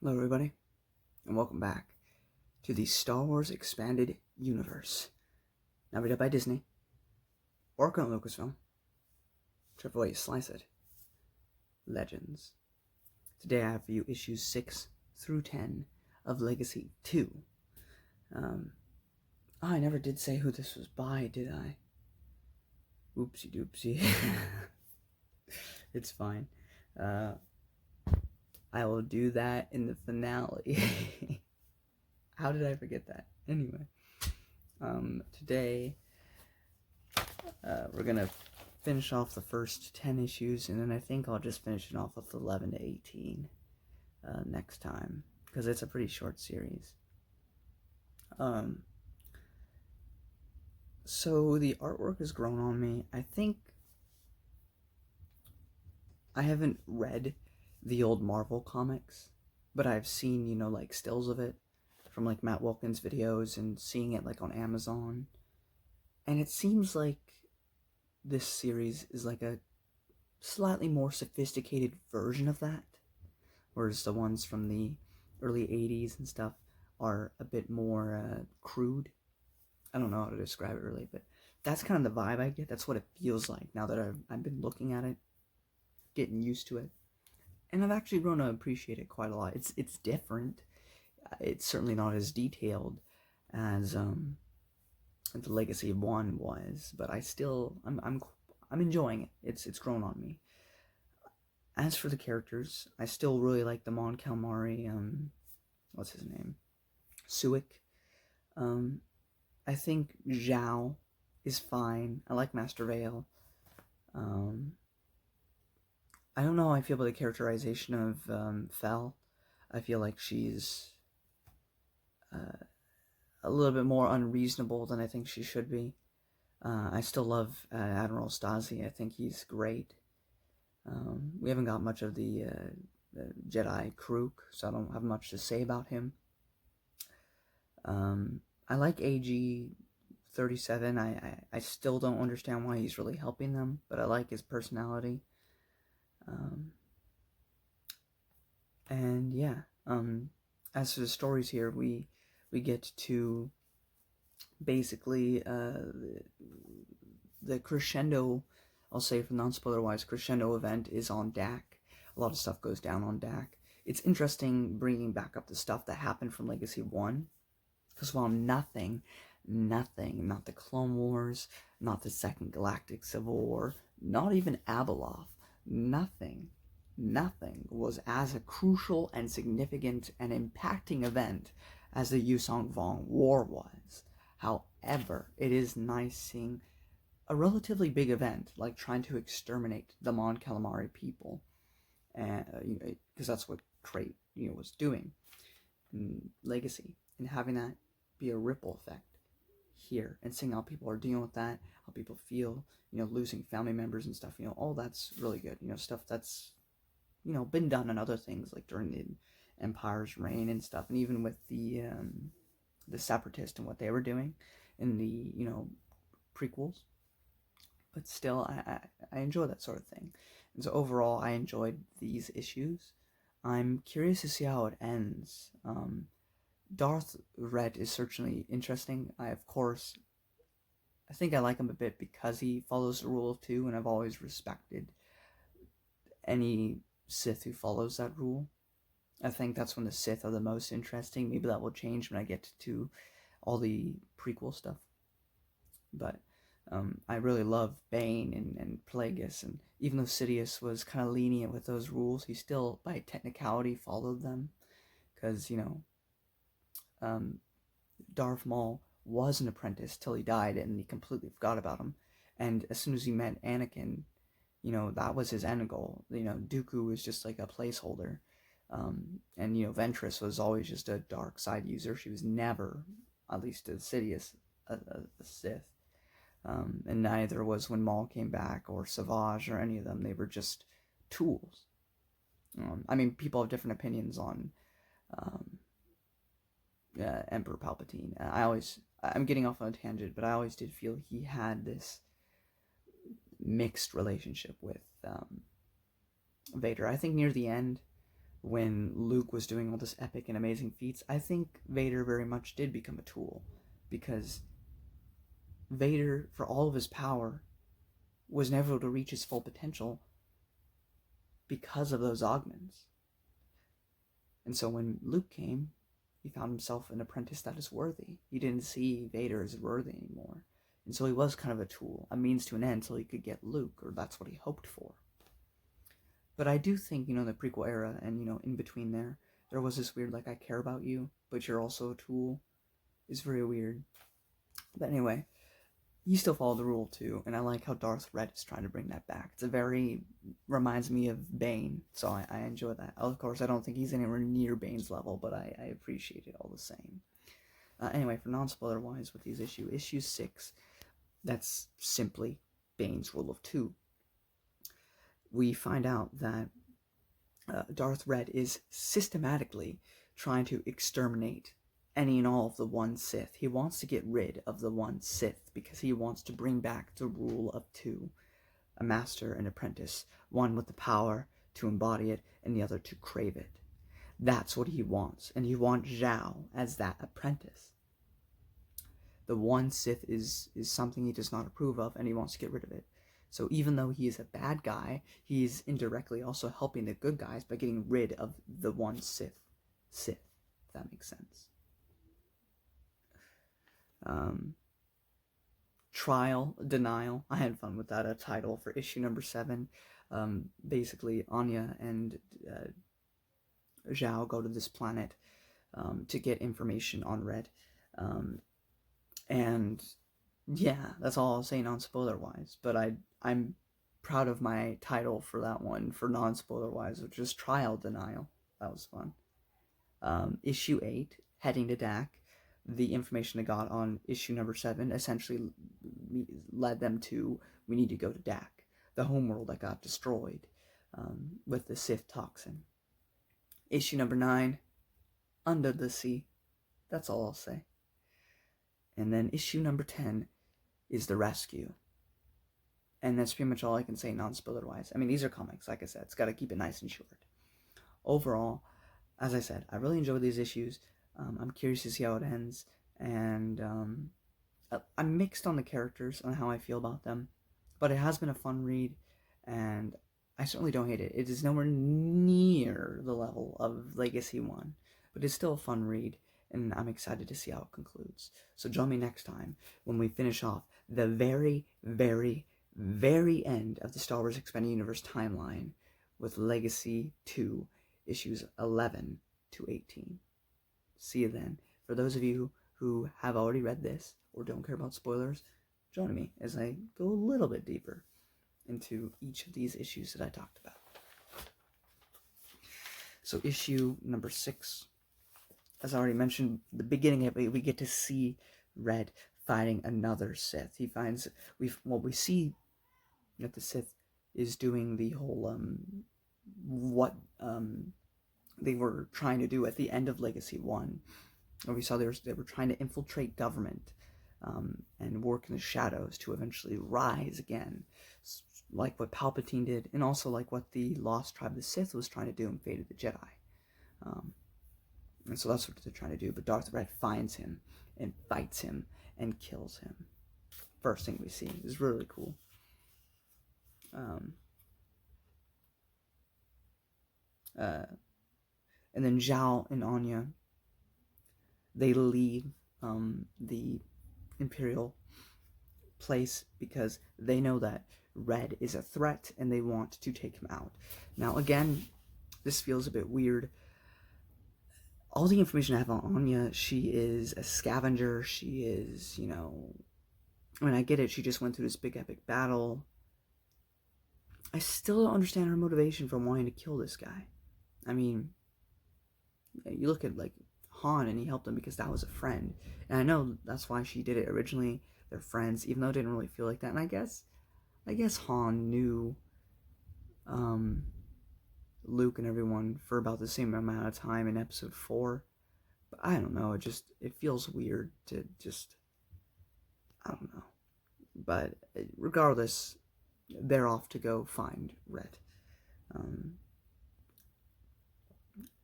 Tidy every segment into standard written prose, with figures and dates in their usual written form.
Hello everybody, and welcome back to the Star Wars Expanded Universe. Now read up by Disney, or current Lucasfilm, whichever way you slice it. Legends. Today I have for you issues 6 through 10 of Legacy 2. I never did say who this was by, did I? Oopsie doopsie. It's fine. I will do that in the finale. How did I forget that? Anyway, today we're gonna finish off the first 10 issues, and then I think I'll just finish it off with 11 to 18 next time, because it's a pretty short series. So the artwork has grown on me. I think I haven't read the old Marvel comics, but I've seen, like stills of it from like Matt Wilkins videos and seeing it like on Amazon. And it seems like this series is like a slightly more sophisticated version of that, whereas the ones from the early 80s and stuff are a bit more crude. I don't know how to describe it really, but that's kind of the vibe I get. That's what it feels like now that I've been looking at it, getting used to it. And I've actually grown to appreciate it quite a lot. It's different. It's certainly not as detailed as the Legacy of 1 was, but I'm enjoying it. It's grown on me. As for the characters, I still really like the Mon Calamari, what's his name? Suic. I think Zhao is fine. I like Master Vale. I don't know how I feel about the characterization of Fel. I feel like she's a little bit more unreasonable than I think she should be. I still love Admiral Stasi. I think he's great. We haven't got much of the Jedi Krook, so I don't have much to say about him. I like AG-37. I still don't understand why he's really helping them, but I like his personality. And yeah, as for the stories here, we get to basically the crescendo, I'll say for non-spoiler wise, crescendo event is on Dak. A lot of stuff goes down on Dak. It's interesting bringing back up the stuff that happened from Legacy 1, because while nothing, not the Clone Wars, not the Second Galactic Civil War, not even Abeloth, nothing was as a crucial and significant and impacting event as the Yusong Vong War was. However, it is nice seeing a relatively big event like trying to exterminate the Mon Calamari people, because that's what Crate was doing in Legacy, and having that be a ripple effect here, and seeing how people are dealing with that, how people feel, losing family members and stuff, all that's really good, stuff that's been done on other things like during the Empire's reign and stuff, and even with the Separatists and what they were doing in the prequels. But still, I enjoy that sort of thing, and so overall I enjoyed these issues. I'm curious to see how it ends. Darth Red is certainly interesting. I think I like him a bit because he follows the rule of 2, and I've always respected any Sith who follows that rule. I think that's when the Sith are the most interesting. Maybe that will change when I get to all the prequel stuff. But I really love Bane and Plagueis, and even though Sidious was kind of lenient with those rules, he still, by technicality, followed them. Because, Darth Maul was an apprentice till he died, and he completely forgot about him. And as soon as he met Anakin, that was his end goal. Dooku was just like a placeholder. And, Ventress was always just a dark side user. She was never, at least to Sidious, a Sith. And neither was when Maul came back, or Savage, or any of them. They were just tools. People have different opinions on Emperor Palpatine. I'm getting off on a tangent, but I always did feel he had this mixed relationship with Vader. I think near the end, when Luke was doing all this epic and amazing feats, I think Vader very much did become a tool, because Vader, for all of his power, was never able to reach his full potential because of those augments. And so when Luke came, he found himself an apprentice that is worthy. He didn't see Vader as worthy anymore. And so he was kind of a tool, a means to an end, so he could get Luke, or that's what he hoped for. But I do think, the prequel era and, in between there was this weird, I care about you, but you're also a tool. It's very weird. But anyway, you still follow the rule too, and I like how Darth Red is trying to bring that back. Reminds me of Bane, so I enjoy that. Of course, I don't think he's anywhere near Bane's level, but I appreciate it all the same. Anyway, for non-spoiler wise with these issue 6, that's simply Bane's rule of 2. We find out that Darth Red is systematically trying to exterminate any and all of the one Sith. He wants to get rid of the one Sith because he wants to bring back the rule of 2, a master and apprentice, one with the power to embody it and the other to crave it. That's what he wants, and he wants Zhao as that apprentice. The one Sith is something he does not approve of, and he wants to get rid of it. So even though he is a bad guy, he's indirectly also helping the good guys by getting rid of the one Sith, if that makes sense. Trial, Denial. I had fun with that title for issue number 7. Basically, Anya and Zhao go to this planet to get information on Red. And yeah, that's all I'll say non-spoiler wise. But I'm proud of my title for that one for non-spoiler wise, which is Trial, Denial. That was fun. Issue 8, Heading to Dak. The information they got on issue number 7 essentially led them to, we need to go to Dak, the homeworld that got destroyed with the Sith toxin. Issue number 9, Under the Sea. That's all I'll say. And then issue number 10 is The Rescue. And that's pretty much all I can say non-spoiler wise. I mean, these are comics, like I said. It's got to keep it nice and short. Overall, as I said, I really enjoy these issues. I'm curious to see how it ends, and I'm mixed on the characters, on how I feel about them, but it has been a fun read, and I certainly don't hate it. It is nowhere near the level of Legacy 1, but it's still a fun read, and I'm excited to see how it concludes. So join me next time when we finish off the very, very, very end of the Star Wars Expanded Universe timeline with Legacy 2, issues 11 to 18. See you then. For those of you who have already read this or don't care about spoilers, join me as I go a little bit deeper into each of these issues that I talked about. So issue number 6, as I already mentioned, the beginning of it, we get to see Red fighting another Sith. We see that the Sith is doing the whole they were trying to do at the end of Legacy 1. Where we saw they were trying to infiltrate government and work in the shadows to eventually rise again, like what Palpatine did, and also like what the Lost Tribe of the Sith was trying to do in Fate of the Jedi. And so that's what they're trying to do, but Darth Red finds him and fights him and kills him. First thing we see is really cool. And then Zhao and Anya, they leave the Imperial place because they know that Red is a threat and they want to take him out. Now again, this feels a bit weird. All the information I have on Anya, she is a scavenger, she is, I get it, she just went through this big epic battle. I still don't understand her motivation for wanting to kill this guy. I mean, you look at Han, and he helped him because that was a friend, and I know that's why she did it originally. They're friends, even though it didn't really feel like that. And I guess Han knew Luke and everyone for about the same amount of time in episode 4, but I don't know. It feels weird to I don't know. But regardless, they're off to go find Red.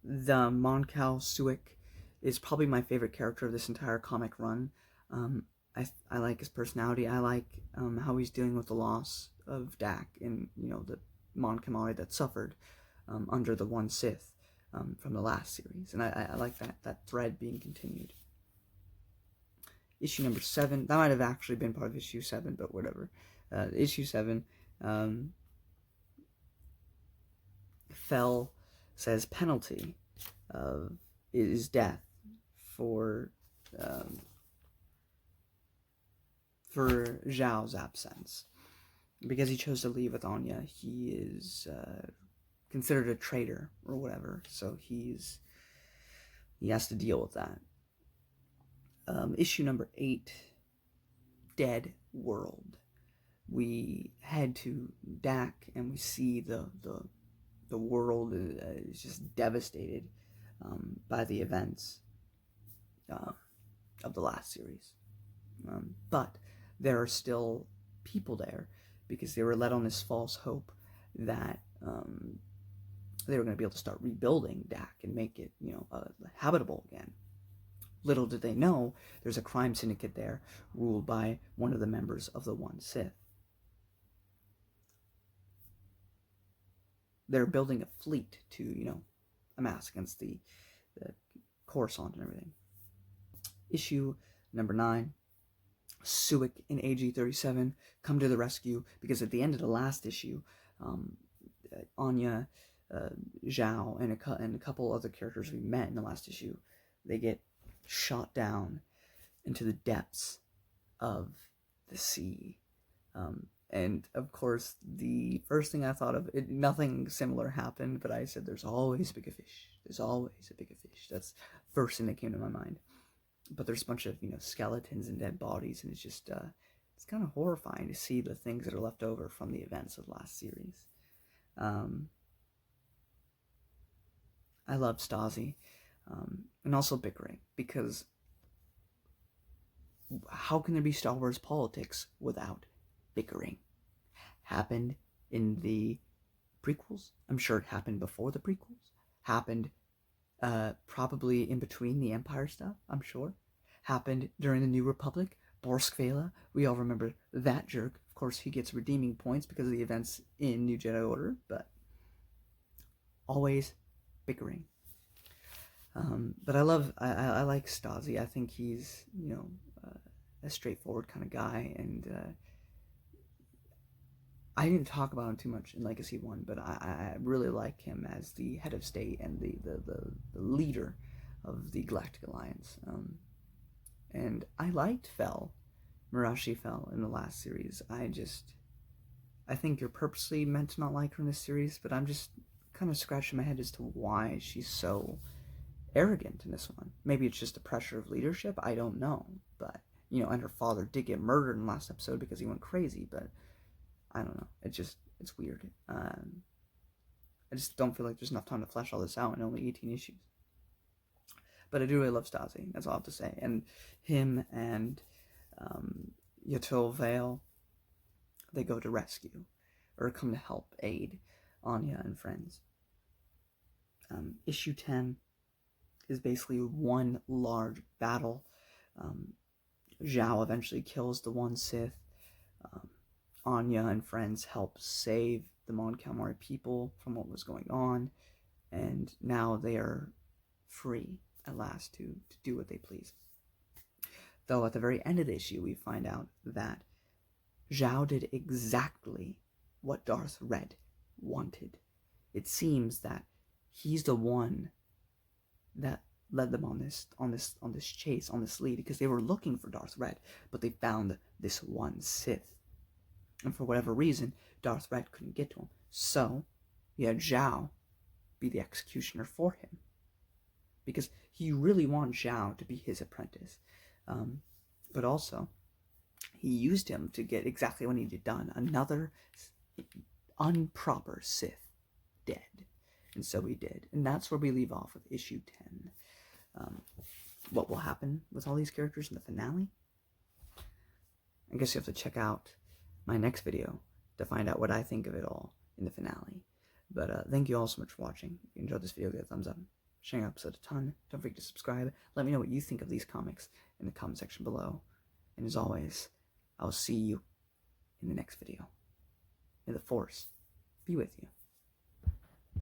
The Monkau Suic is probably my favorite character of this entire comic run. I like his personality. I like how he's dealing with the loss of Dak and, the Mon Calamari that suffered under the one Sith from the last series. And I like that thread being continued. Issue number 7, that might have actually been part of issue 7, but whatever. Issue 7, Fell says penalty is death for Zhao's absence. Because he chose to leave with Anya, he is considered a traitor or whatever, so he has to deal with that. Issue number 8, Dead World. We head to Dak and we see the world is just devastated by the events of the last series. But there are still people there because they were led on this false hope that they were going to be able to start rebuilding Dak and make it, habitable again. Little did they know, there's a crime syndicate there ruled by one of the members of the One Sith. They're building a fleet to, amass against the Coruscant and everything. Issue number 9, Suic and AG-37 come to the rescue because at the end of the last issue, Anya, Zhao, and a couple other characters we met in the last issue, they get shot down into the depths of the sea. And of course, the first thing I thought of, nothing similar happened, but I said, there's always a bigger fish. There's always a bigger fish. That's the first thing that came to my mind. But there's a bunch of, skeletons and dead bodies, and it's just, it's kind of horrifying to see the things that are left over from the events of the last series. I love Stasi, and also bickering, because how can there be Star Wars politics without bickering? Happened in the prequels. I'm sure it happened before the prequels. Happened probably in between the Empire stuff, I'm sure. Happened during the New Republic. Borsk Vela, we all remember that jerk. Of course, he gets redeeming points because of the events in New Jedi Order, but always bickering. But I like Stasi. I think he's, a straightforward kind of guy, and I didn't talk about him too much in Legacy 1, but I really like him as the head of state and the leader of the Galactic Alliance. And I liked Marashi Fel in the last series. I think you're purposely meant to not like her in this series, but I'm just kind of scratching my head as to why she's so arrogant in this one. Maybe it's just the pressure of leadership, I don't know. But, and her father did get murdered in the last episode because he went crazy, but I don't know. It's weird. I just don't feel like there's enough time to flesh all this out in only 18 issues. But I do really love Stasi, that's all I have to say. And him and Yato Vale, they go to rescue, or come to help aid Anya and friends. Issue 10 is basically one large battle. Zhao eventually kills the one Sith. Anya and friends help save the Mon Calamari people from what was going on, and now they are free at last to do what they please. Though at the very end of the issue, we find out that Zhao did exactly what Darth Red wanted. It seems that he's the one that led them on this chase, on this lead, because they were looking for Darth Red, but they found this one Sith. And for whatever reason, Darth Red couldn't get to him. So, he had Zhao be the executioner for him. Because he really wanted Zhao to be his apprentice. But also, he used him to get exactly what he needed done. Another improper Sith dead. And so he did. And that's where we leave off with issue 10. What will happen with all these characters in the finale? I guess you have to check out my next video to find out what I think of it all in the finale. But thank you all so much for watching. If you enjoyed this video, give it a thumbs up. sharing episodes a ton. Don't forget to subscribe. Let me know what you think of these comics in the comment section below. And as always, I'll see you in the next video. May the Force be with you.